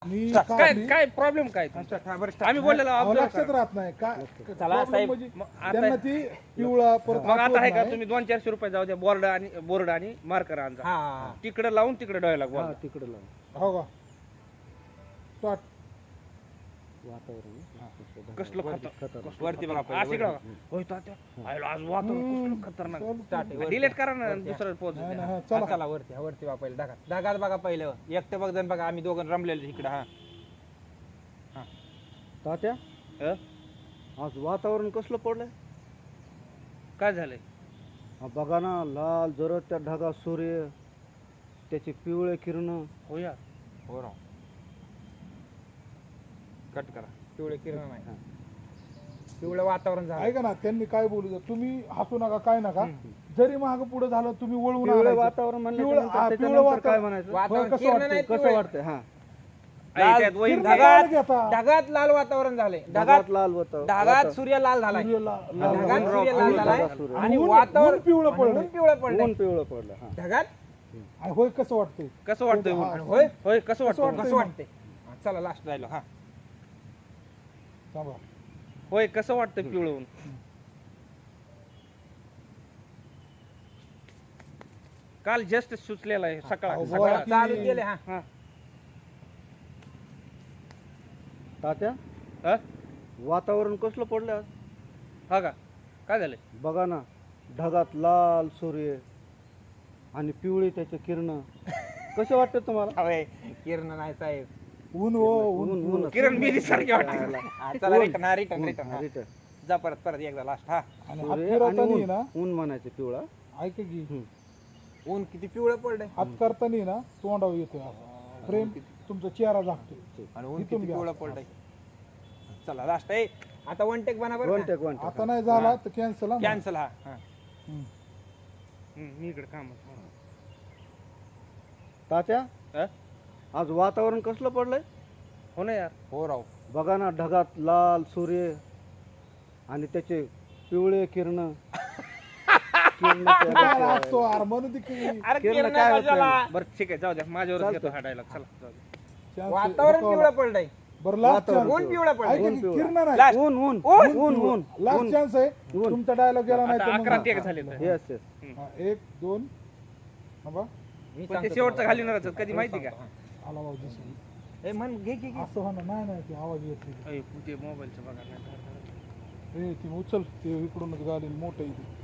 मी काय काय प्रॉब्लेम काय तुमचा? आम्ही बोललेलो लक्षात राहत नाही काय चला साहेब, त्यांना ती पिवळा परत मग आता आहे का नाही. तुम्ही 200-400 रुपये जाऊ द्या, बोर्ड आणि मार्कर आणजा, हा तिकडे लावून तिकडे डायलॉग बोला. तिकडे लावून हो का स्टार्ट. वातावरण कसलं वरती बघा आज इकडं बघा. होय तात्या, आयला आज वातावरण कसलं खतरनाक. डिलीट करा ना दुसरं पोच नाही, द्या. नाही, चला चला चला वरती वरती बघा पहिले ढगात बघा पहिलं एकटं बघ जण बघा आम्ही दोघं रमलेलो इकडं. हा तात्या हं? आज वातावरण कसलं पडलंय? काय झालंय? बघा ना, लाल जरद त्या ढगा, सूर्य, त्याचे पिवळे किरण. हो या हो राव, कट करा. पिवळे किरण नाही, पिवळं वातावरण झालं. ऐका ना, त्यांनी काय बोलू द्या, तुम्ही हसू नका काय नका. जरी माग पुढे झालं तुम्ही वळवून पिवळे आणायचं. वातावरण पिवळं- हा, पिवळं म्हणल्यानंतर काय वातावरण. म्हणायचं? वातावरण कसं किरण वाटतंय? नाही, कसं पिवळे. वाटतंय? हा, आई, त्यात वहीन किरण ढगात लाल घेता. ढगात लाल वातावरण झाले. ढगात लाल वातावरण. ढगात सूर्य लाल झालाय. सूर्य ढगात सूर्य लाल ढगात झालाय सूर्य. आणि ऊन- वातावरण ऊन पिवळं पडलंय. ऊन पिवळं पडलंय. ऊन पिवळं पडलं. हा, ढगात आणि होय कसं वाटतंय? कसं वाटतंय हा, ऊन? होय होय कसं वाटतंय? वाटतंय? कसं वाटतंय? चला लास्ट राहिलो. हा थांबा. होय कसं वाटतंय पिवळं ऊन? काल जस्ट सुचलेला आहे सकाळ अहो, सकाळ. चालू केले. हा हा. तात्या हा? वातावरण कसलं पडलं आज? हा का? काय झालंय? बघा ना, ढगात लाल सूर्य आणि पिवळे त्याचे किरण. कसे वाटते तुम्हाला? होय, किरण नाही साहेब. ऊन हो ऊन ऊन- ऊन. ऊन. किरण बेदी सारखी वाटते. हा, चला रिटर्न रिटर्न हा, रिटर्न. जा परत एकदा लास्ट. हा आणि हात सूर्य आणि फिरवताना ऊन. ना ऊन म्हणायचं पिवळा. ऐका की ऊन किती पिवळं पडलंय हात करताना ना तोंडावर येतोय असं. प्रेम तुमचा चेहरा झाकतोय. आणि ऊन इथून किती घ्या. पिवळं पडलंय. चला लास्ट आहे. आता वन टेक बना वन बरं टेक वन टेक. आता नाही झाला तर कॅन्सल. कॅन्सल. हा हा. मी इकडे काम. तात्या आज वातावरण कसलं पडलंय? हो ना यार. हो राव. बघा ना, ढगात लाल सूर्य आणि त्याचे पिवळे किरण. असतो आर म्हणून ती की अरे किरण किरण काय नाही होतंय? कशाला? बरं ठीक आहे, जाऊ द्या, माझ्यावर चालतंय. घेतो हा डायलॉग. चला जाऊ द्या. chance वातावरण आहे. पिवळं पडलंय. बरं लास्ट वातावरण. ऊन पिवळं ऐका पडलंय. की पिवळं. किरण नाही Last. ऊन ऊन ऊन ऊन ऊन लास्ट चान्स आहे. ऊन. तुमचा डायलॉग गेला नाही आता तर 11 मग टेक झाले तर. Yes yes. हा, 1 2 थांबा. मी पण ते सांगतो शेवटचं तुम्हाला. घालूनच कधी माहिती का? आला भाऊ दिसून. ए म्हण घे की घे. असं होणार नाही नाही ते आवाज येत नाही. अय, ते मोबाईलचं बघा नाही. ए ती उचल ते इकडूनच गाडी मोठं आहे ते.